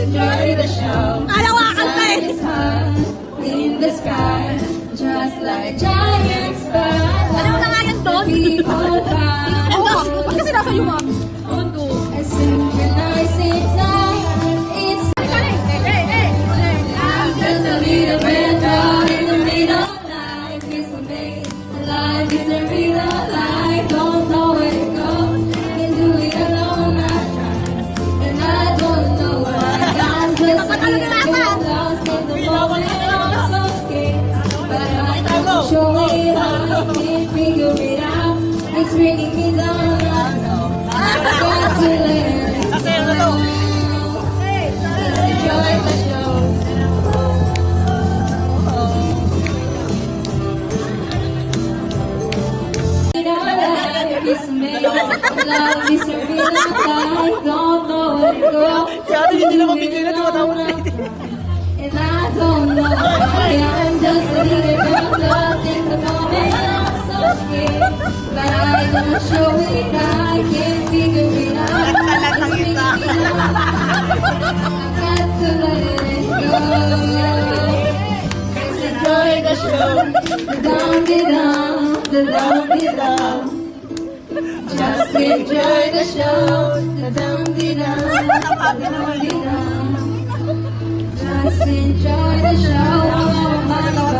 enjoy the show. Sun is hot in the sky, just like giant stars. Ano mo na nga yan doon? People fly. Ba't kasi nasa iyo, ma'am? As synchronizing time, it's I'm just a little red dot in the middle. Life is amazing. Life is a real life. Don't know where to go. Can do it alone. I try, and I don't know why. I'm just a little bit lost in the moment. I'm so scared, but I can't show it out. Can't figure it out. It's bringing me down. I know. I got to let it go. Let's enjoy the show. It's amazing. Love is a real life. Don't know where to go. Kaya hindi nila mabigay na tumatawa na. And I don't know why. I'm just a little bit lost in the moment. I'm so scared, but I don't show it. I can't figure it out. It's making me down. I got to let it go. Let's enjoy the show. The down. Just enjoy the show. The down. Just enjoy the show. Oh my God.